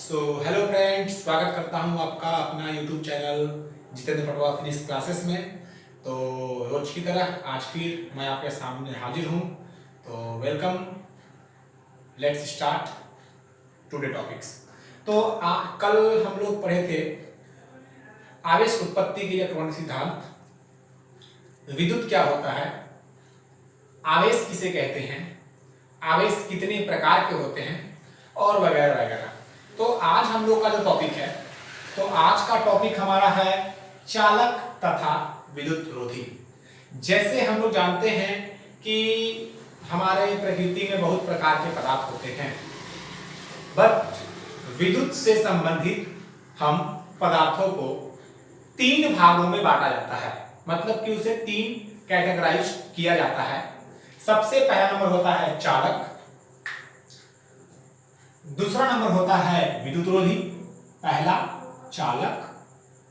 Hello friends, स्वागत करता हूं आपका अपना YouTube channel Jitendra Patwa Phoenix classes में। तो रोज की तरह आज फिर मैं आपके सामने हाजिर हूं। तो welcome, let's start today topics. तो कल हम लोग पढ़े थे आवेश उत्पत्ति के इलेक्ट्रॉनिक सिद्धांत, विद्युत क्या होता है, आवेश किसे कहते हैं, आवेश कितने प्रकार के होते हैं और वगैरह वगैरह। तो आज हम लोग का जो टॉपिक है, तो आज का टॉपिक हमारा है चालक तथा विद्युत रोधी। जैसे हम लोग जानते हैं कि हमारे प्रकृति में बहुत प्रकार के पदार्थ होते हैं, बट विद्युत से संबंधित हम पदार्थों को तीन भागों में बांटा जाता है, मतलब कि उसे तीन कैटेगराइज किया जाता है। सबसे पहला नंबर होता है चालक, दूसरा नंबर होता है विद्युत रोधी। पहला चालक,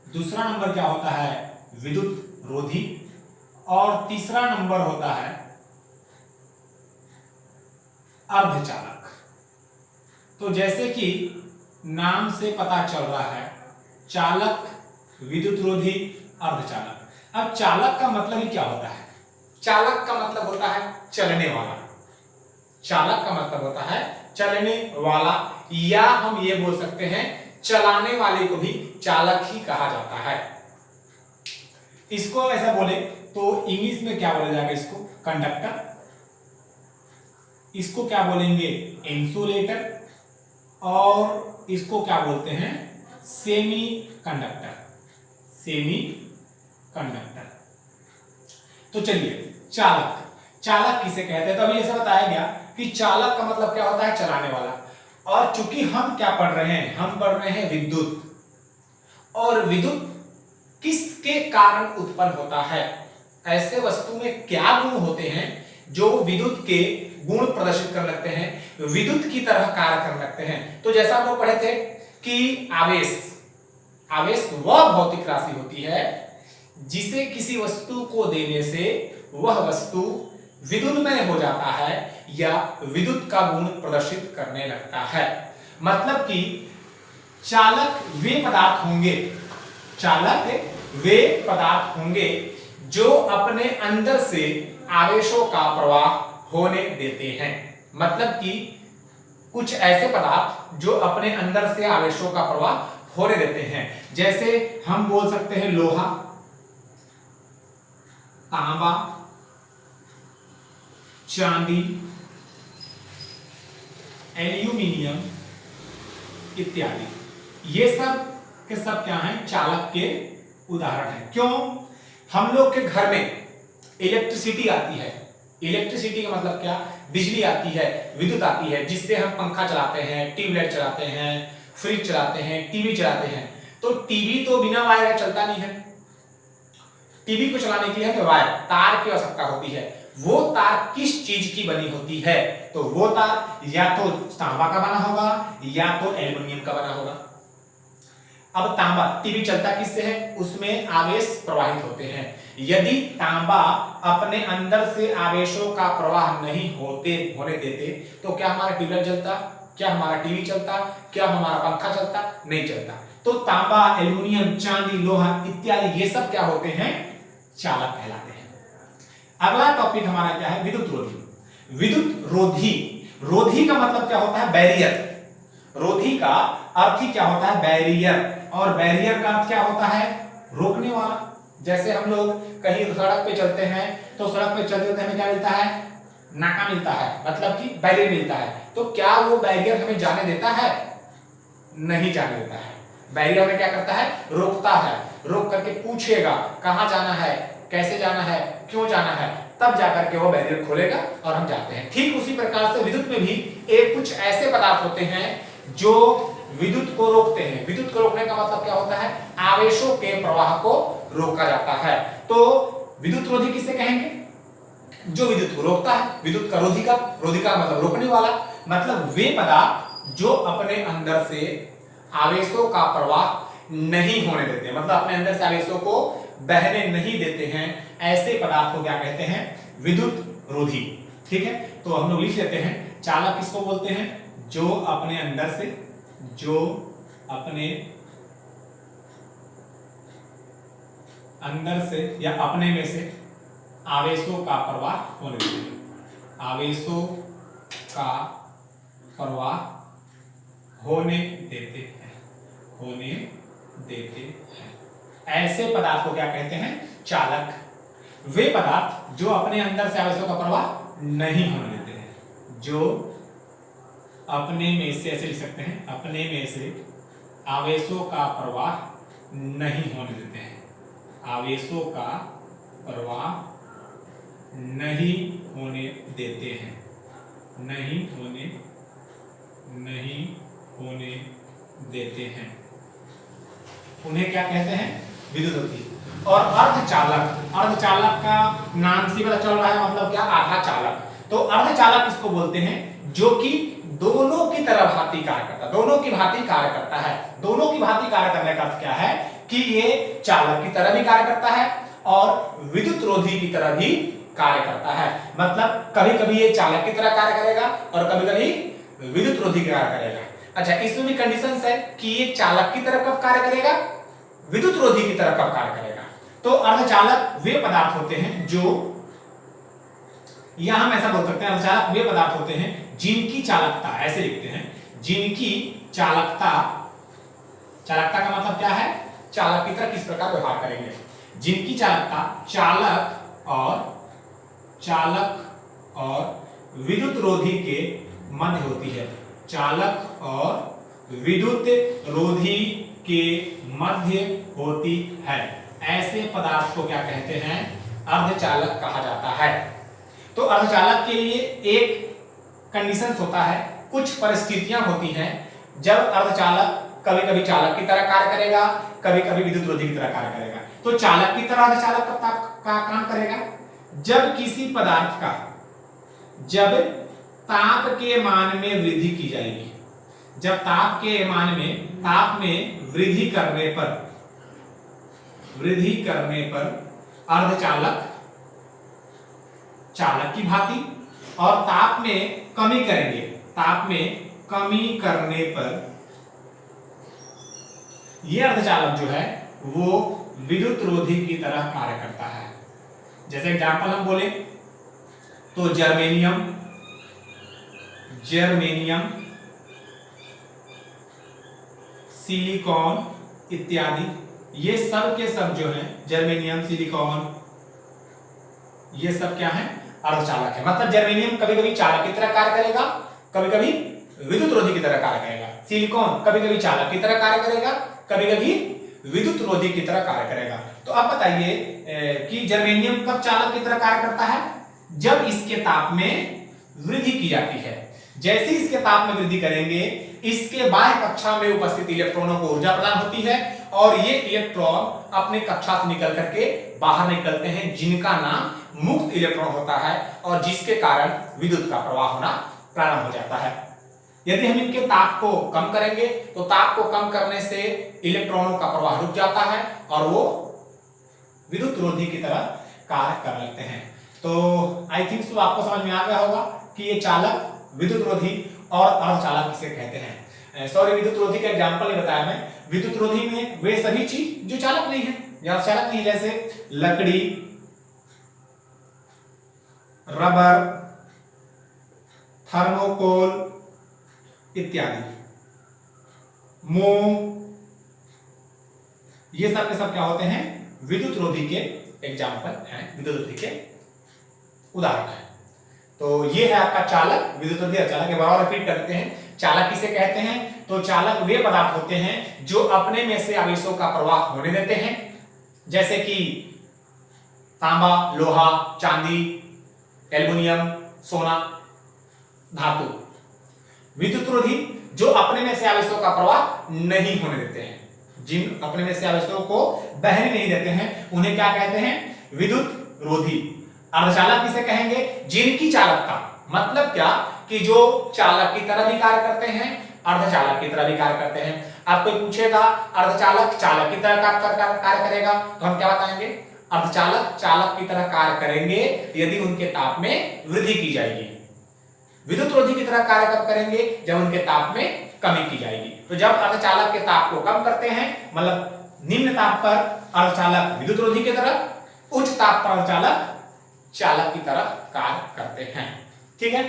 दूसरा नंबर क्या होता है विद्युत रोधी, और तीसरा नंबर होता है अर्धचालक। तो जैसे कि नाम से पता चल रहा है, चालक, विद्युत रोधी, अर्धचालक। अब चालक का मतलब ही क्या होता है? चालक का मतलब होता है चलने वाला। चालक का मतलब होता है चलने वाला, या हम ये बोल सकते हैं चलाने वाले को भी चालक ही कहा जाता है। इसको ऐसा बोले तो इंग्लिश में क्या बोला जाएगा? इसको कंडक्टर, इसको क्या बोलेंगे इंसुलेटर, और इसको क्या बोलते हैं सेमी कंडक्टर। Semi conductor. तो चलिए, चालक, चालक किसे कहते हैं? तो अभी ऐसा बताया गया कि चालक का मतलब क्या होता है चलाने वाला। और चूंकि हम क्या पढ़ रहे हैं, हम पढ़ रहे हैं विद्युत, और विद्युत किसके कारण उत्पन्न होता है? ऐसे वस्तु में क्या गुण होते हैं जो विद्युत के गुण प्रदर्शित कर लगते हैं, विद्युत की तरह कार्य करने लगते हैं? तो जैसा हम लोग पढ़े थे कि आवेश, आवेश वह भौतिक राशि होती है जिसे किसी वस्तु को देने से वह वस्तु विद्युतमय हो जाता है या विद्युत का गुण प्रदर्शित करने लगता है। मतलब कि चालक वे पदार्थ होंगे, चालक वे पदार्थ होंगे जो अपने अंदर से आवेशों का प्रवाह होने देते हैं। मतलब कि कुछ ऐसे पदार्थ जो अपने अंदर से आवेशों का प्रवाह होने देते हैं। जैसे हम बोल सकते हैं लोहा, तांबा, चांदी, एल्यूमिनियम इत्यादि। ये सब के सब क्या हैं? चालक के उदाहरण हैं। क्यों? हम लोग के घर में इलेक्ट्रिसिटी आती है। इलेक्ट्रिसिटी का मतलब क्या? बिजली आती है, विद्युत आती है, जिससे हम पंखा चलाते हैं, ट्यूबलाइट चलाते हैं, फ्रिज चलाते हैं, टीवी चलाते हैं। तो टीवी तो बिना वायर चलता नहीं है। टीवी को चलाने के लिए हमें वायर, तार की आवश्यकता होती है। वो तार किस चीज की बनी होती है? तो वो तार या तो तांबा का बना होगा या तो एल्युमिनियम का बना होगा। अब तांबा, टीवी चलता किससे है? उसमें आवेश प्रवाहित होते हैं। यदि तांबा अपने अंदर से आवेशों का प्रवाह नहीं होने देते तो क्या हमारा ट्यूबलाइट जलता? क्या हमारा टीवी चलता? क्या हमारा पंखा चलता? नहीं चलता। तो तांबा, एल्युमिनियम, चांदी, लोहा इत्यादि ये सब क्या होते हैं? चालक कहलाते हैं। अगला टॉपिक हमारा क्या है? विद्युत रोधी। विद्युत रोधी, रोधी का मतलब क्या होता है? बैरियर। रोधी का अर्थ ही क्या होता है? बैरियर। और बैरियर का अर्थ क्या होता है? रोकने वाला। जैसे हम लोग कहीं सड़क पे चलते हैं तो सड़क पे चलते चलते हमें क्या मिलता है? नाका मिलता है, मतलब कि बैरियर मिलता है। तो क्या वो बैरियर हमें जाने देता है? नहीं जाने देता है। बैरियर हमें क्या करता है? रोकता है। रोक करके पूछेगा कहां जाना है, कैसे जाना है, क्यों जाना है, तब जाकर के वो बैरियर खोलेगा और हम जाते हैं। ठीक उसी प्रकार से विद्युत में भी एक कुछ ऐसे पदार्थ होते हैं जो विद्युत को रोकते हैं। विद्युत को रोकने का मतलब क्या होता है? आवेशों के प्रवाह को रोका जाता है। तो विद्युत रोधी किसे कहेंगे? जो विद्युत को रोकता है। विद्युत का रोधी का, रोधी का मतलब रोकने वाला। मतलब वे पदार्थ जो अपने अंदर से आवेशों का प्रवाह नहीं होने देते, मतलब अपने अंदर से आवेशों को बहने नहीं देते हैं, ऐसे पदार्थ को क्या कहते हैं? विद्युत रोधी। ठीक है, तो हम लोग लिख लेते हैं चालक किसको बोलते हैं? जो अपने अंदर से, जो अपने अंदर से या अपने में से आवेशों का प्रवाह होने देते हैं, आवेशों का प्रवाह होने देते हैं, होने देते हैं। ऐसे पदार्थ को क्या कहते हैं? चालक। वे पदार्थ जो अपने अंदर से आवेशों का प्रवाह नहीं होने देते हैं, जो अपने में से, ऐसे लिख सकते हैं, अपने में से आवेशों का प्रवाह नहीं होने देते हैं, आवेशों का प्रवाह नहीं होने देते हैं, नहीं होने देते हैं। उन्हें क्या कहते हैं? विद्युतरोधी। और अर्धचालक, अर्धचालक का नाम से पता चल रहा है, मतलब क्या? आधा चालक। तो अर्धचालक किसको बोलते हैं? जो कि दोनों की तरह भांति कार्य करता है, दोनों की भांति कार्य करता है। दोनों की भांति कार्य करने का अर्थ क्या है? कि ये चालक की तरह भी कार्य करता है और विद्युत रोधी की तरह भी कार्य करता है। मतलब कभी कभी ये चालक की तरह कार्य करेगा और कभी कभी विद्युत रोधी की कार्य करेगा। अच्छा, इसमें भी कंडीशंस है कि ये चालक की तरह कब कार्य करेगा, विद्युत रोधी की तरह कब कार्य करेगा। तो अर्धचालक वे पदार्थ होते हैं जो, या हम ऐसा बोल सकते हैं, अर्धचालक वे पदार्थ होते हैं जिनकी चालकता, ऐसे लिखते हैं, जिनकी चालकता, चालकता का मतलब क्या है? चालक की तरह किस प्रकार व्यवहार करेंगे। जिनकी चालकता चालक और विद्युत रोधी के मध्य होती है, चालक और विद्युत रोधी के मध्य होती है, ऐसे पदार्थ को क्या कहते हैं? अर्धचालक कहा जाता है। तो अर्धचालक के लिए एक कंडीशन होता है, कुछ परिस्थितियां होती हैं जब अर्धचालक कभी कभी चालक की तरह कार्य करेगा, कभी कभी विद्युत रोधी की तरह कार्य करेगा। तो चालक की तरह अर्धचालक का काम करेगा जब किसी पदार्थ का, जब ताप के मान में वृद्धि की जाएगी, जब ताप में वृद्धि करने पर अर्धचालक चालक की भांति, और ताप में कमी करेंगे, ताप में कमी करने पर यह अर्धचालक जो है वो विद्युत रोधी की तरह कार्य करता है। जैसे एग्जांपल हम बोले तो जर्मेनियम, सिलिकॉन इत्यादि, ये सब के सब जो है, जर्मेनियम, सिलिकॉन, ये सब क्या है? अर्धचालक है। मतलब जर्मेनियम कभी कभी चालक की तरह कार्य करेगा, कभी कभी विद्युत रोधी की तरह कार्य करेगा। सिलिकॉन कभी कभी चालक की तरह कार्य करेगा, कभी कभी विद्युत रोधी की तरह कार्य करेगा। तो अब बताइए कि जर्मेनियम कब चालक की तरह कार्य करता है? जब इसके ताप में वृद्धि की जाती है। जैसे इसके ताप में वृद्धि करेंगे, इसके बाह्य कक्षा में उपस्थित इलेक्ट्रॉनों को ऊर्जा प्रदान होती है और ये इलेक्ट्रॉन अपने कक्षा से निकल करके बाहर निकलते हैं, जिनका नाम मुक्त इलेक्ट्रॉन होता है और जिसके कारण विद्युत का प्रवाह होना प्रारंभ हो जाता है। यदि हम इनके ताप को कम करेंगे तो ताप को कम करने से इलेक्ट्रॉनों का प्रवाह रुक जाता है और वो विद्युत रोधी की तरह कार्य कर लेते हैं। तो आई थिंक सो आपको समझ में आ गया होगा कि ये चालक, विद्युत रोधी और अर्धचालक किसे कहते हैं। सॉरी, विद्युत रोधी का एग्जांपल नहीं बताया मैं। विद्युत रोधी में वे सभी चीज जो चालक नहीं है या चालक नहीं, जैसे लकड़ी, रबर, थर्मोकोल इत्यादि, मोम, ये सब के सब क्या होते हैं? विद्युत रोधी के एग्जाम्पल हैं, विद्युत रोधी के उदाहरण है। तो ये है आपका चालक, विद्युत रोधी, अर्धचालक। एक बार रिपीट करते हैं, चालक किसे कहते हैं? तो चालक वे पदार्थ होते हैं जो अपने में से आवेशों का प्रवाह होने देते हैं, जैसे कि तांबा, लोहा, चांदी, एल्युमिनियम, सोना, धातु। विद्युत रोधी जो अपने में से आवेशों का प्रवाह नहीं होने देते हैं, जिन अपने में से आवेशों को बहने नहीं देते हैं, उन्हें क्या कहते हैं? विद्युत रोधी। अर्धचालक किसे कहेंगे? जिनकी चालकता, मतलब क्या कि जो चालक की तरह भी कार्य करते हैं, अर्धचालक की तरह भी कार्य करते हैं। आप कोई पूछेगा अर्धचालक चालक की तरह कार्य करेगा, तो हम क्या बताएंगे? अर्धचालक चालक की तरह कार्य करेंगे यदि उनके ताप में वृद्धि की जाएगी। विद्युत रोधी की तरह कार्य कब करेंगे? जब उनके ताप में कमी की जाएगी। तो जब अर्धचालक के ताप को कम करते हैं, मतलब निम्न ताप पर अर्धचालक विद्युत रोधी की तरह, उच्च ताप पर अर्धचालक चालक की तरह कार्य करते हैं। ठीक है,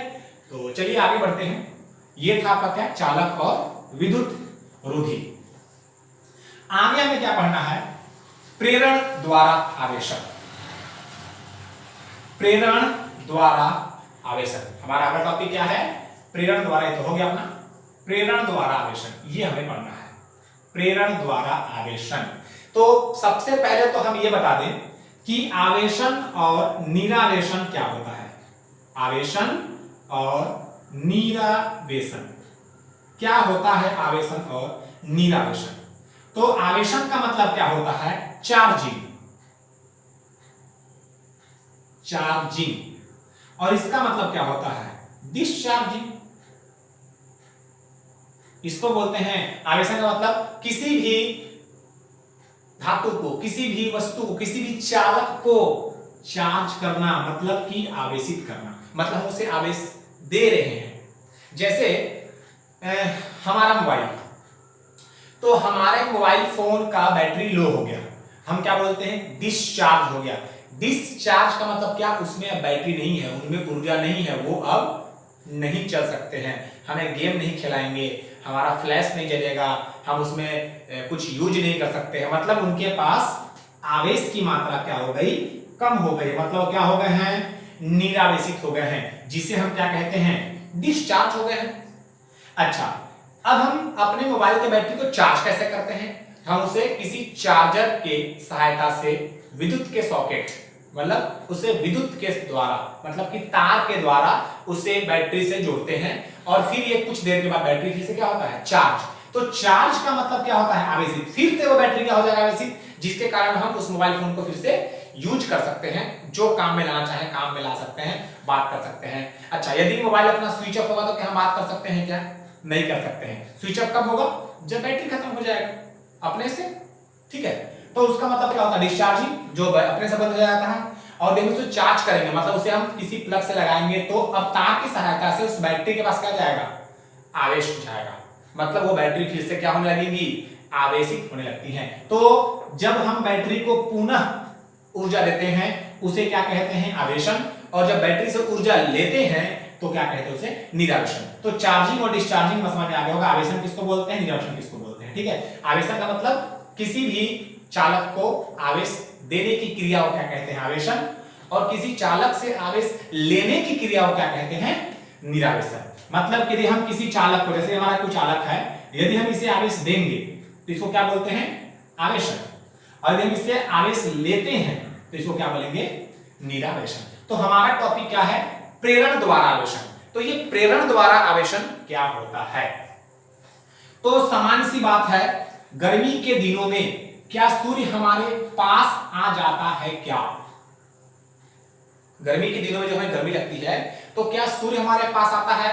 तो चलिए आगे बढ़ते हैं। ये था आपका क्या, चालक और विद्युत रोधी। आगे हमें क्या पढ़ना है, प्रेरण द्वारा आवेशन। प्रेरण द्वारा आवेशन हमारा अगला टॉपिक क्या है, प्रेरण द्वारा। ये तो हो गया अपना प्रेरण द्वारा आवेशन, ये हमें पढ़ना है, प्रेरण द्वारा आवेशन। तो सबसे पहले तो हम ये बता दें कि आवेशन और निरावेशन क्या होता है। आवेशन और निरावेशन क्या होता है, आवेशन और निरावेशन। तो आवेशन का मतलब क्या होता है, चार्जिंग, चार्जिंग, और इसका मतलब क्या होता है, डिस्चार्जिंग। इसको बोलते हैं, आवेशन का मतलब किसी भी धातु को, किसी भी वस्तु को, किसी भी चालक को चार्ज करना, मतलब कि आवेशित करना, मतलब हम उसे आवेश दे रहे हैं। जैसे हमारा मोबाइल, तो हमारे मोबाइल फोन का बैटरी लो हो गया, हम क्या बोलते हैं, डिस्चार्ज हो गया। डिस्चार्ज का मतलब क्या, उसमें अब बैटरी नहीं है, उनमें ऊर्जा नहीं है, वो अब नहीं चल सकते हैं, हमें गेम नहीं खिलाएंगे, हमारा फ्लैश नहीं जलेगा, हम उसमें कुछ यूज नहीं कर सकते हैं। मतलब उनके पास आवेश की मात्रा क्या हो गई, कम हो गई, मतलब क्या हो गए हैं, निरावेशित हो गए हैं, जिसे हम क्या कहते हैं, डिस्चार्ज हो गए हैं। अच्छा, अब हम अपने मोबाइल के बैटरी को चार्ज कैसे करते हैं, हम उसे किसी चार्जर के सहायता से विद्युत के सॉकेट, मतलब उसे विद्युत के द्वारा, मतलब कि तार के द्वारा उसे बैटरी से जोड़ते हैं, और फिर ये कुछ देर के बाद बैटरी फिर से क्या होता है, चार्ज। तो चार्ज का मतलब क्या होता है, आवेशित, फिर से वो बैटरी क्या हो जाएगा, आवेशित, जिसके कारण हम उस मोबाइल फोन को फिर से यूज कर सकते हैं, जो काम में लाना चाहे काम में ला सकते हैं, बात कर सकते हैं। अच्छा, यदि मोबाइल अपना स्विच ऑफ होगा तो क्या हम बात कर सकते हैं, क्या नहीं कर सकते हैं। स्विच ऑफ कब होगा, जब बैटरी खत्म हो जाएगा अपने से। ठीक है, तो उसका मतलब क्या होता है, डिस्चार्जिंग, जो अपने से बंद हो जाता है। और जब उसे चार्ज करेंगे, मतलब उसे हम किसी प्लग से लगाएंगे, तो अब तार की सहायता से उस बैटरी के पास क्या जाएगा, आवेश हो जाएगा, मतलब वो बैटरी फिर से क्या होने लगेगी, आवेशित होने लगती है। तो जब हम बैटरी को पुनः ऊर्जा देते हैं, उसे क्या कहते हैं, आवेशन, और जब बैटरी से ऊर्जा लेते हैं तो क्या कहते हैं, उसे निरावेशन। तो चार्जिंग और डिस्चार्जिंग समझ में आ गया होगा, आवेशन किसको बोलते हैं, निरावेशन किसको बोलते हैं। ठीक है, आवेशन का मतलब किसी भी चालक को आवेश देने की क्रिया को क्या कहते हैं, आवेशन, और किसी चालक से आवेश लेने की क्रिया को क्या कहते हैं, निरावेशन। मतलब यदि हम किसी चालक को, जैसे हमारा कोई चालक है, यदि हम इसे आवेश देंगे तो इसको क्या बोलते हैं, आवेशन, और यदि हम इससे आवेश लेते हैं तो इसको क्या बोलेंगे, निरावेशन। तो हमारा टॉपिक क्या है, प्रेरण द्वारा आवेशन। तो ये प्रेरण द्वारा आवेशन क्या होता है, तो सामान्य सी बात है, गर्मी के दिनों में क्या सूर्य हमारे पास आ जाता है, क्या गर्मी के दिनों में जो हमें गर्मी लगती है, तो क्या सूर्य हमारे पास आता है,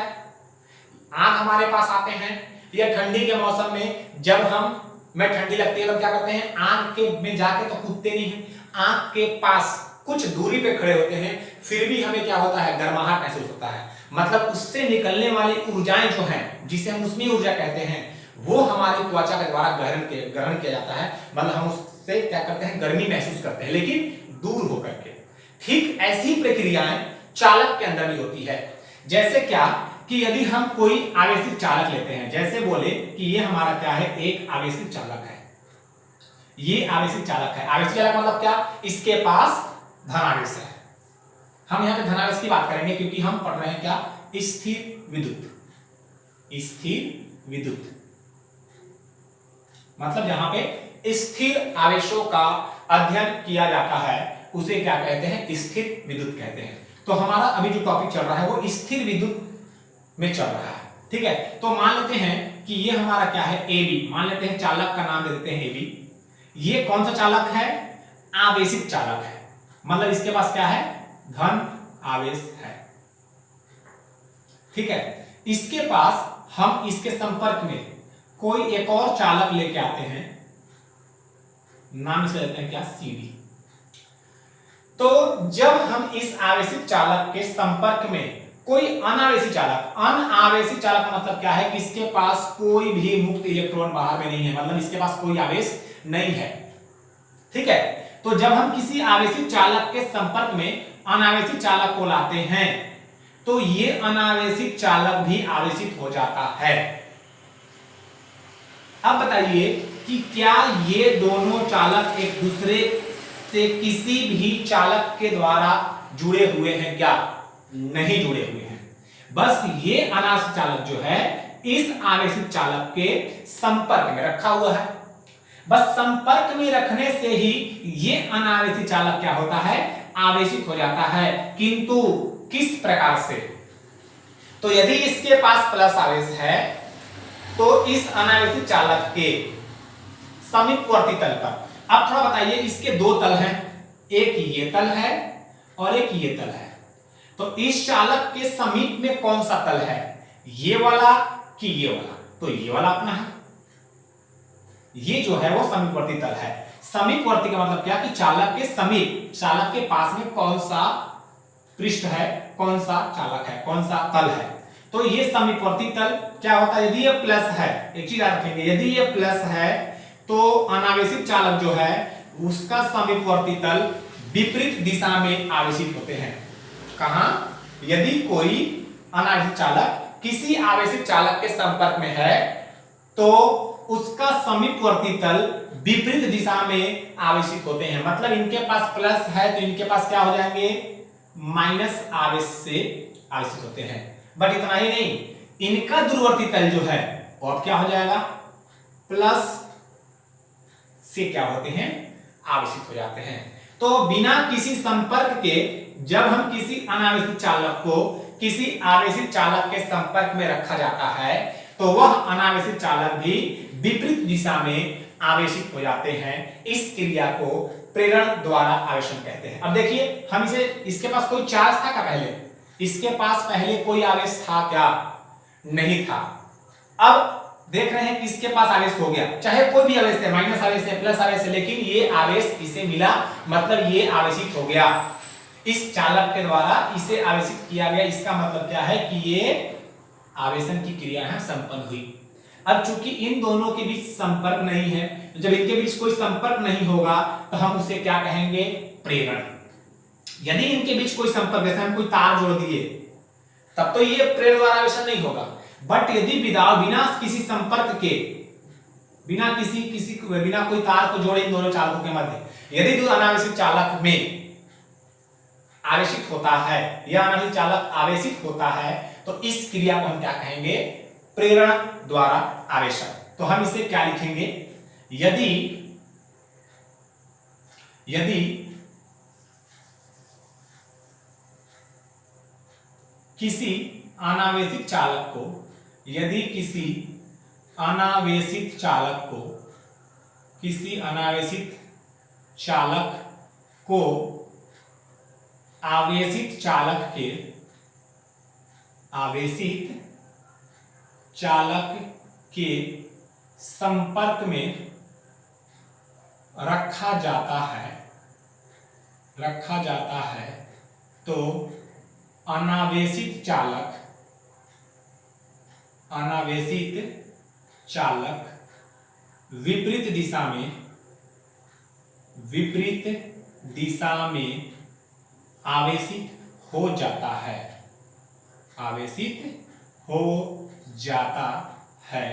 आंख हमारे पास आते हैं, या ठंडी के मौसम में जब हमें ठंडी लगती है तो क्या करते हैं, आंख के में जाके तो कूदते नहीं है, आंख के पास कुछ दूरी पे खड़े होते हैं, फिर भी हमें क्या होता है, गर्माहट महसूस होता है। मतलब उससे निकलने वाली ऊर्जाएं जो हैं, जिसे हम उष्मीय ऊर्जा कहते हैं, वो हमारी त्वचा के द्वारा ग्रहण किया जाता है, मतलब हम उससे क्या करते हैं, गर्मी महसूस करते हैं, लेकिन दूर होकर के। ठीक ऐसी प्रक्रियाएं चालक के अंदर भी होती है। जैसे क्या कि यदि हम कोई आवेशित चालक लेते हैं, जैसे बोले कि ये हमारा क्या है, एक आवेशित चालक है, ये आवेशित चालक है। आवेशित चालक मतलब क्या, इसके पास धनावेश है। हम यहां पे धनावेश की बात करेंगे क्योंकि हम पढ़ रहे हैं क्या, स्थिर विद्युत, स्थिर विद्युत, मतलब जहां पे स्थिर आवेशों का अध्ययन किया जाता है उसे क्या कहते हैं, स्थिर विद्युत कहते हैं। तो हमारा अभी जो टॉपिक चल रहा है वो स्थिर विद्युत में चल रहा है। ठीक है, तो मान लेते हैं कि ये हमारा क्या है, AB, मान लेते हैं चालक का नाम दे देते हैं AB। ये कौन सा चालक है, आवेशित चालक है, मतलब इसके पास क्या है, धन आवेश है। ठीक है, इसके पास हम इसके संपर्क में कोई एक और चालक लेके आते हैं, नाम इसे देते हैं क्या, CD। तो जब हम इस आवेशित चालक के संपर्क में कोई अनावेशी चालक, अनावेशी चालक का मतलब क्या है कि इसके पास कोई भी मुक्त इलेक्ट्रॉन बाहर में नहीं है, मतलब इसके पास कोई आवेश नहीं है। ठीक है, तो जब हम किसी आवेशित चालक के संपर्क में अनावेशित चालक को लाते हैं तो ये अनावेशित चालक भी आवेशित हो जाता है। अब बताइए कि क्या ये दोनों चालक एक दूसरे से किसी भी चालक के द्वारा जुड़े हुए हैं? क्या नहीं जुड़े हुए हैं, बस ये अनावेशित चालक जो है इस आवेशित चालक के संपर्क में रखा हुआ है। बस संपर्क में रखने से ही ये अनावेशित चालक क्या होता है? आवेशित हो जाता है। किंतु किस प्रकार से? तो यदि इसके पास प्लस आवेश है तो इस अनावेशित चालक के समीपवर्ती तल पर, अब थोड़ा बताइए, इसके दो तल हैं, एक ये तल है और एक ये तल है, तो इस चालक के समीप में कौन सा तल है? ये वाला कि ये वाला? तो ये वाला अपना है, ये जो है वो समीपवर्ती तल है। समीपवर्ती का मतलब क्या कि चालक के समीप, चालक के पास में कौन सा पृष्ठ है, कौन सा चालक है, कौन सा तल है, तो ये समीपवर्ती तल क्या होता है? यदि ये प्लस है, एक चीज याद रखेंगे, यदि ये प्लस है तो अनावेशित चालक जो है उसका समीपवर्ती तल विपरीत दिशा में आवेशित होते हैं। कहां? यदि कोई अनावेशित चालक किसी आवेशित चालक के संपर्क में है तो उसका समीपवर्ती तल विपरीत दिशा में आवेशित होते हैं। मतलब इनके पास प्लस है तो इनके पास क्या हो जाएंगे? माइनस आवेश से आवेशित होते हैं। बट इतना ही नहीं, इनका दूरवर्ती तल जो है वो अब क्या हो जाएगा? प्लस से क्या होते हैं? आवेशित हो जाते हैं। तो बिना किसी संपर्क के जब हम किसी अनावेशित चालक को किसी आवेशित चालक के संपर्क में रखा जाता है तो वह अनावेशित चालक भी विपरीत दिशा में आवेशित हो जाते हैं। इस क्रिया को प्रेरण द्वारा आवेशन कहते हैं। अब देखिए, हम इसे, इसके पास कोई चार्ज था क्या पहले? इसके पास पहले कोई आवेश था क्या? नहीं था। अब देख रहे हैं कि इसके पास आवेश हो गया, चाहे कोई भी आवेश है, माइनस आवेश है, प्लस आवेश है, लेकिन ये आवेश इसे मिला, मतलब ये आवेशित हो गया। इस चालक के द्वारा इसे आवेशित किया गया, इसका मतलब क्या है कि ये आवेशन की क्रिया है संपन्न हुई। अब चूंकि इन दोनों के बीच संपर्क नहीं है, तो जब इनके बीच कोई संपर्क नहीं होगा तो हम उसे क्या कहेंगे? प्रेरण। यदि इनके बीच कोई संपर्क, जैसे हम कोई तार जोड़ दिए, तब तो ये प्रेरण द्वारा आवेशन नहीं होगा। बट यदि बिना किसी संपर्क के, बिना कोई तार को जोड़े इन दोनों चालकों के मध्य, यदि दो अनावेशित चालक में आवेशित होता है या अनावेशित चालक आवेशित होता है तो इस क्रिया को हम क्या कहेंगे? प्रेरण द्वारा आवेशन। तो हम इसे क्या लिखेंगे? यदि किसी अनावेशित चालक को, यदि किसी अनावेशित चालक को, किसी अनावेशित चालक को आवेशित चालक के, आवेशित चालक के संपर्क में रखा जाता है तो अनावेशित चालक विपरीत दिशा में आवेशित हो जाता है,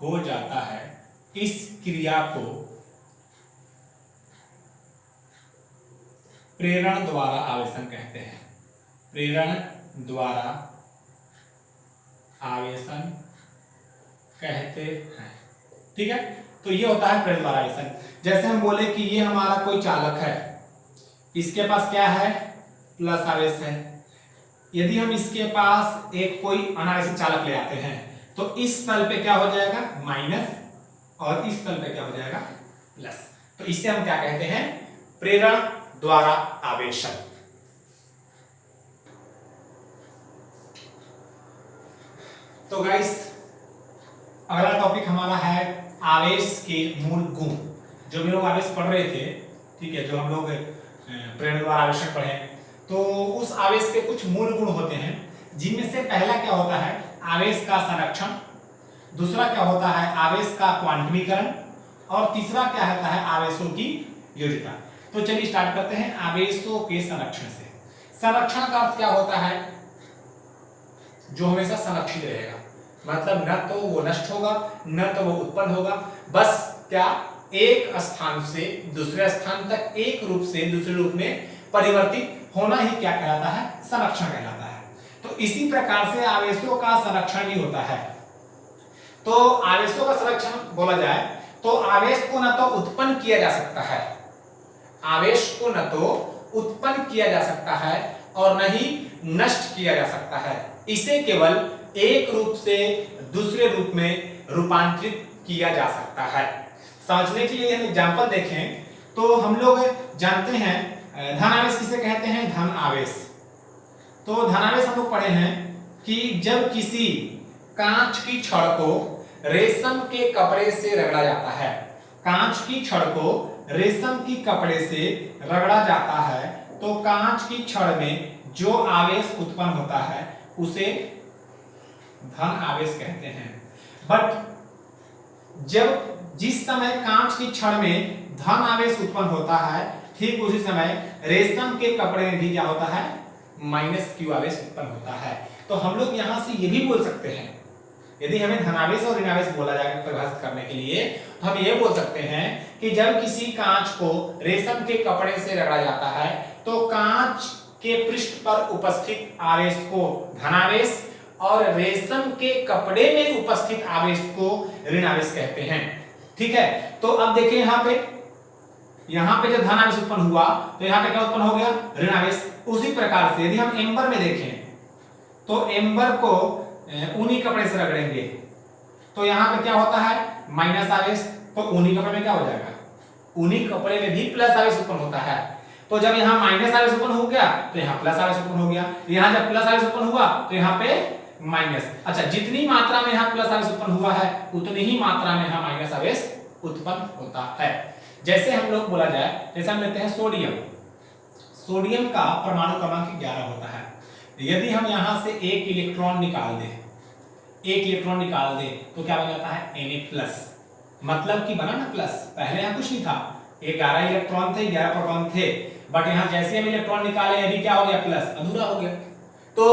हो जाता है। इस क्रिया को प्रेरण द्वारा आवेशन कहते हैं। प्रेरण द्वारा आवेशन कहते हैं। ठीक है, तो ये होता है प्रेरण द्वारा आवेशन। जैसे हम बोले कि ये हमारा कोई चालक है, इसके पास क्या है? प्लस आवेश है। यदि हम इसके पास एक कोई अनावेशित चालक ले आते हैं तो इस तल पे क्या हो जाएगा? माइनस, और इस तल पे क्या हो जाएगा? प्लस। तो इसे हम क्या कहते हैं? प्रेरण द्वारा आवेशन। तो गाइस, अगला टॉपिक हमारा है आवेश के मूल गुण। जो भी लोग आवेश पढ़ रहे थे, ठीक है, जो हम लोग प्रेरण द्वारा आवेशन पढ़े, तो उस आवेश के कुछ मूल गुण होते हैं जिनमें से पहला क्या होता है आवेश का संरक्षण, दूसरा क्या होता है आवेश का क्वांटमीकरण, और तीसरा क्या होता है आवेशों की योज्यता। तो चलिए स्टार्ट करते हैं आवेशों के संरक्षण से। संरक्षण का अर्थ क्या होता है, जो हमेशा संरक्षित रहेगा, मतलब न तो वो नष्ट होगा न तो वो उत्पन्न होगा, बस क्या एक स्थान से दूसरे स्थान तक एक रूप से दूसरे रूप में परिवर्तित होना ही क्या कहलाता है संरक्षण कहलाता है। तो इसी प्रकार से आवेशों का संरक्षण भी होता है। तो आवेशों का संरक्षण बोला जाए तो आवेश को न तो उत्पन्न किया जा सकता है, आवेश को न तो उत्पन्न किया जा सकता है और न ही नष्ट किया जा सकता है, इसे केवल एक रूप से दूसरे रूप में रूपांतरित किया जा सकता है। समझने के लिए हम एग्जांपल देखें तो हम लोग जानते हैं धन आवेश किसे कहते हैं, धन आवेश। तो धन आवेश हम लोग पढ़े हैं कि जब किसी कांच की छड़ को रेशम के कपड़े से रगड़ा जाता है, कांच की छड़ को रेशम की कपड़े से रगड़ा जाता है तो कांच की छड़ में जो आवेश उत्पन्न होता है उसे धन आवेश कहते हैं। बट जब जिस समय कांच की छड़ में धन आवेश उत्पन्न होता है ठीक उसी समय रेशम के कपड़े में भी क्या होता है माइनस क्यू आवेश उत्पन्न होता है। तो हम लोग यहां से ये भी बोल सकते हैं, यदि हमें धनावेश और ऋणावेश बोला जाए परिभाषित करने के लिए तो हम ये बोल सकते हैं कि जब किसी कांच को रेशम के कपड़े से रगड़ा जाता है तो कांच के पृष्ठ पर उपस्थित आवेश को धनावेश और रेशम के कपड़े में उपस्थित आवेश को ऋणावेश कहते हैं। ठीक है, तो अब देखिए यहाँ पे जब धनावेश उत्पन्न हुआ तो यहाँ पे क्या उत्पन्न हो गया ऋणावेश। उसी प्रकार से यदि हम एम्बर में देखें तो एम्बर को ऊनी कपड़े से रगड़ेंगे तो यहाँ पे क्या होता है माइनस आवेश, तो ऊनी कपड़े में क्या हो जाएगा ऊनी कपड़े में भी प्लस आवेश उत्पन्न होता है। तो जब यहाँ माइनस आवेश उत्पन्न हो गया तो यहाँ प्लस आवेश उत्पन्न हो गया, यहाँ जब प्लस आवेश उत्पन्न हुआ तो यहाँ पे माइनस। अच्छा, जितनी मात्रा में यहाँ प्लस आवेश उत्पन्न हुआ है उतनी ही मात्रा में यहाँ माइनस आवेश उत्पन्न होता है। जैसे हम लोग बोला जाए, जैसे हम लेते हैं सोडियम, सोडियम का परमाणु क्रमांक 11 होता है। यदि हम यहाँ से एक इलेक्ट्रॉन निकाल दें, एक इलेक्ट्रॉन निकाल दें तो क्या बन जाता है Na+, मतलब कि बना ना प्लस, पहले यहाँ कुछ नहीं था, 11 इलेक्ट्रॉन थे 11 प्रोटॉन थे, बट यहाँ जैसे हम इलेक्ट्रॉन निकाले अभी क्या हो गया प्लस, अधूरा हो गया। तो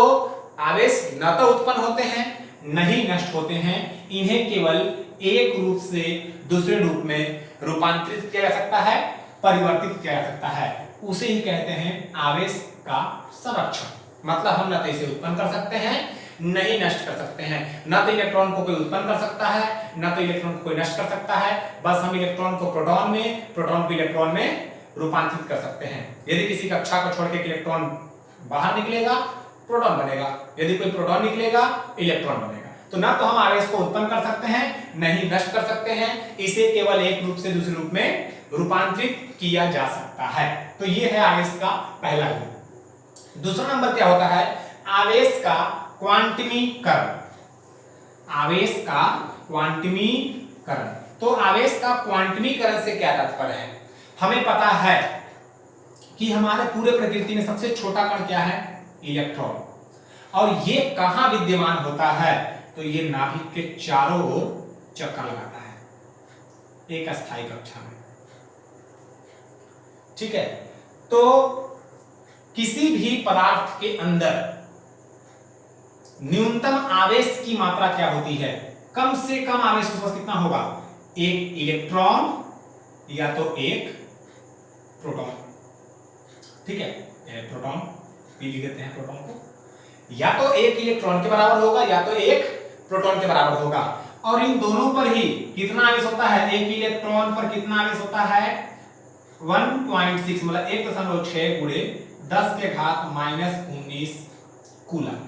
आवेश न तो उत्पन्न होते हैं न ही नष्ट होते हैं, इन्हें केवल एक रूप से दूसरे रूप में रूपांतरित किया जा सकता है, परिवर्तित किया जा सकता है, उसे ही कहते हैं आवेश का संरक्षण। मतलब हम न तो इसे उत्पन्न कर सकते हैं न ही नष्ट कर सकते हैं, न तो इलेक्ट्रॉन को कोई उत्पन्न कर सकता है न तो इलेक्ट्रॉन को कोई नष्ट कर सकता है, बस हम इलेक्ट्रॉन को प्रोटॉन में, प्रोटॉन को इलेक्ट्रॉन में रूपांतरित कर सकते हैं। यदि किसी कक्षा को छोड़ के इलेक्ट्रॉन बाहर निकलेगा प्रोटॉन बनेगा, यदि कोई प्रोटॉन निकलेगा इलेक्ट्रॉन बनेगा। तो ना तो हम आवेश को उत्पन्न कर सकते हैं न ही नष्ट कर सकते हैं, इसे केवल एक रूप से दूसरे रूप में रूपांतरित किया जा सकता है। तो ये है आवेश का पहला गुण। दूसरा नंबर क्या होता है आवेश का क्वांटमीकरण। आवेश का क्वांटमीकरण, तो आवेश का क्वांटमीकरण से क्या तात्पर्य है, हमें पता है कि हमारे पूरे प्रकृति में सबसे छोटा कण क्या है इलेक्ट्रॉन, और ये कहां विद्यमान होता है तो ये नाभिक के चारों ओर चक्कर लगाता है एक अस्थायी कक्षा में। ठीक है, तो किसी भी पदार्थ के अंदर न्यूनतम आवेश की मात्रा क्या होती है, कम से कम आवेश उसके पास कितना होगा, एक इलेक्ट्रॉन या तो एक प्रोटॉन। ठीक है, प्रोटॉन भी लिख देते हैं, प्रोटॉन को या तो एक इलेक्ट्रॉन के बराबर होगा या तो एक प्रोटॉन के बराबर होगा, और इन दोनों पर ही कितना आवेश होता है, एक इलेक्ट्रॉन पर कितना आवेश होता है 1.6 मतलब 1.6 गुणे 10 के घात -19 कूलम।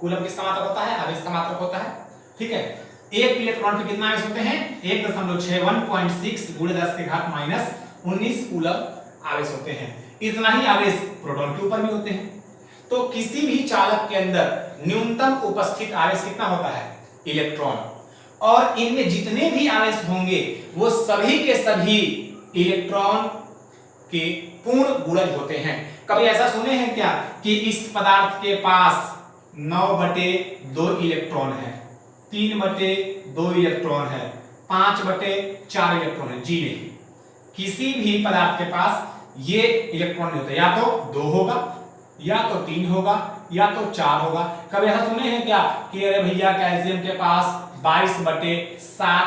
कूलम किसका मात्रक होता है, आवेश का मात्रक होता है। ठीक है, एक इलेक्ट्रॉन पे कितना आवेश होते हैं 1.6 1.6 गुणे 10 के घात -19 कूलम आवेश होते हैं। इतना ही आवेश प्रोटॉन के ऊपर भी होते हैं। तो किसी भी चालक के अंदर न्यूनतम उपस्थित आवेश कितना होता है इलेक्ट्रॉन, और इनमें जितने भी आवेश होंगे वो सभी के सभी इलेक्ट्रॉन के पूर्ण गुणज होते हैं। कभी ऐसा सुने हैं क्या कि इस पदार्थ के पास 9/2 इलेक्ट्रॉन है, 3/2 इलेक्ट्रॉन है, 5/4 इलेक्ट्रॉन है? जी नहीं, किसी भी पदार्थ के पास ये इलेक्ट्रॉन नहीं होता, या तो 2 होगा, या तो 3 होगा, या तो 4 होगा। कभी ऐसा सुने हैं क्या कि अरे भैया कैल्शियम के पास 22/7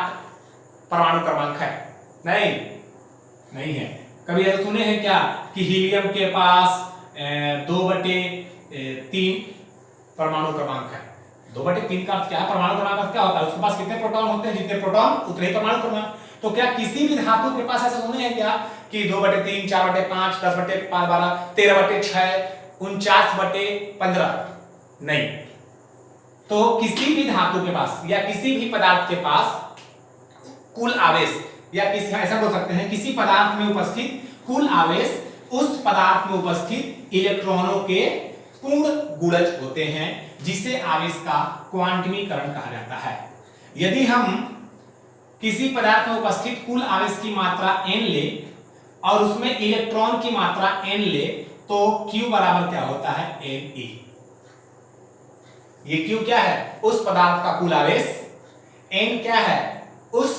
परमाणु क्रमांक है? नहीं, नहीं है। कभी ऐसा सुने हैं क्या कि हीलियम के पास 2/3 परमाणु क्रमांक है? 2/3 का अर्थ क्या है? परमाणु क्रमांक क्या होता है? उसके पास कितने प्रोटॉन होते हैं? जितने प्रोटॉन उतने ही परमाणु क्रमांक। तो क्या किसी भी धातु के पास ऐसा सुने हैं क्या कि 2/3, 4/5, 10/5, 12, 13/6, 49/15? नहीं। तो किसी भी धातु के पास या किसी भी पदार्थ के पास कुल आवेश, या किसी ऐसा बोल सकते हैं किसी पदार्थ में उपस्थित कुल आवेश उस पदार्थ में उपस्थित इलेक्ट्रॉनों के पूर्ण गुणज होते हैं, जिसे आवेश का क्वांटमीकरण कहा जाता है। यदि हम किसी पदार्थ में उपस्थित कुल आवेश की मात्रा n ले और उसमें इलेक्ट्रॉन की मात्रा n ले, तो Q बराबर क्या होता है? Ne। ये Q क्या है? उस पदार्थ का कुल आवेश। n क्या है? उस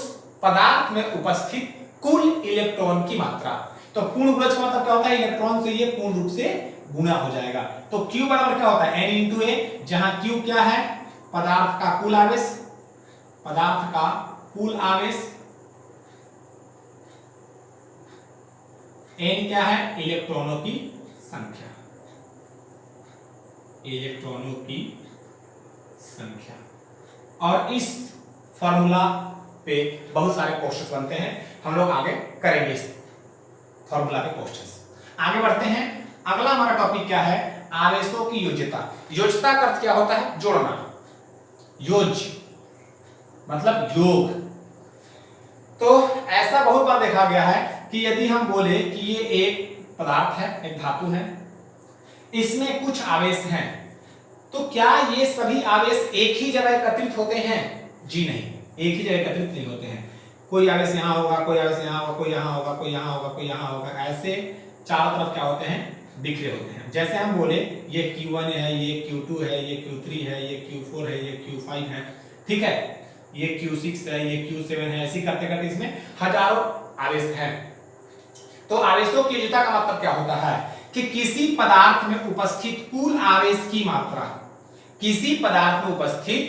पदार्थ में उपस्थित कुल इलेक्ट्रॉन की मात्रा। तो पूर्ण गुणज का मतलब क्या होता है? इलेक्ट्रॉन से ये पूर्ण रूप से गुणा हो जाएगा। तो Q बराबर क्या होता है? n × a, जहां Q क्या है? पदार्थ का कुल आवेश, पदार्थ का कुल आवेश, n क्या है? इलेक्ट्रॉनों की संख्या, इलेक्ट्रॉनों की संख्या। और इस फॉर्मूला पे बहुत सारे क्वेश्चंस बनते हैं, हम लोग आगे करेंगे इस फॉर्मूला पे क्वेश्चंस। आगे बढ़ते हैं। अगला हमारा टॉपिक क्या है? आवेशों की योज्यता। योज्यता का अर्थ क्या होता है? जोड़ना। योज मतलब योग। तो ऐसा बहुत बार देखा गया है कि यदि हम बोले कि ये एक पदार्थ है, एक धातु है, इसमें कुछ आवेश हैं, तो क्या ये सभी आवेश एक ही जगह एकत्रित होते हैं? जी नहीं, एक ही जगह एकत्रित नहीं होते हैं। कोई आवेश यहाँ होगा, कोई आवेश यहाँ होगा, कोई यहाँ होगा, कोई यहाँ होगा, कोई यहाँ होगा, ऐसे चारों तरफ क्या होते हैं? बिखरे होते हैं। जैसे हम बोले ये Q1 है, ये Q2 है, ये Q3 है, ये Q4 है, ये Q5 है, ठीक है, ये Q6 है, ये Q7 है, ऐसे करते करते इसमें हजारों आवेश हैं। तो आवेशों की योज्यता का मतलब क्या होता है कि किसी पदार्थ में उपस्थित कुल आवेश की मात्रा, किसी पदार्थ में उपस्थित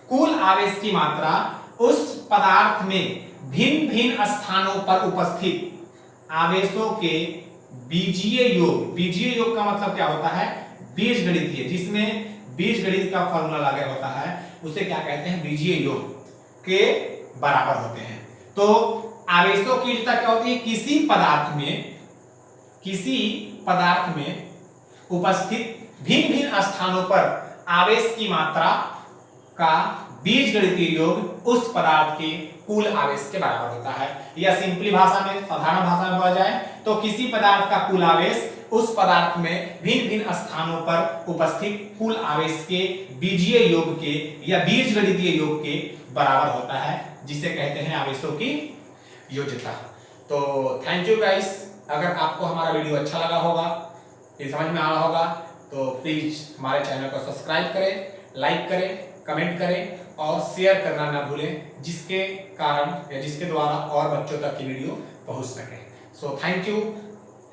कुल आवेश की मात्रा उस पदार्थ में भिन्न भिन्न स्थानों पर उपस्थित आवेशों के बीजीय योग। बीजीय योग का मतलब क्या होता है? बीजगणितीय, जिसमें बीजगणित का फॉर्मूला लगा होता है, उसे क्या कहते हैं? बीजीय योग के बराबर होते हैं। तो आवेशों की योज्यता क्या होती है? किसी पदार्थ में उपस्थित भिन्न भिन्न स्थानों पर आवेश की मात्रा का बीजगणितीय योग उस पदार्थ के कुल आवेश के बराबर होता है। या सिंपली भाषा में, साधारण भाषा में बोला जाए तो किसी पदार्थ का कुल आवेश उस पदार्थ में भिन्न भिन्न स्थानों पर उपस्थित कुल आवेश के बीजीय योग के या बीजगणितीय योग के बराबर होता है, जिसे कहते हैं आवेशों की योज्यता। तो थैंक यू गाइस। अगर आपको हमारा वीडियो अच्छा लगा होगा, ये समझ में आ रहा होगा, तो प्लीज हमारे चैनल को सब्सक्राइब करें, लाइक करें, कमेंट करें और शेयर करना ना भूलें, जिसके कारण या जिसके द्वारा और बच्चों तक की वीडियो पहुंच सके। So thank you,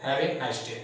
have a nice day.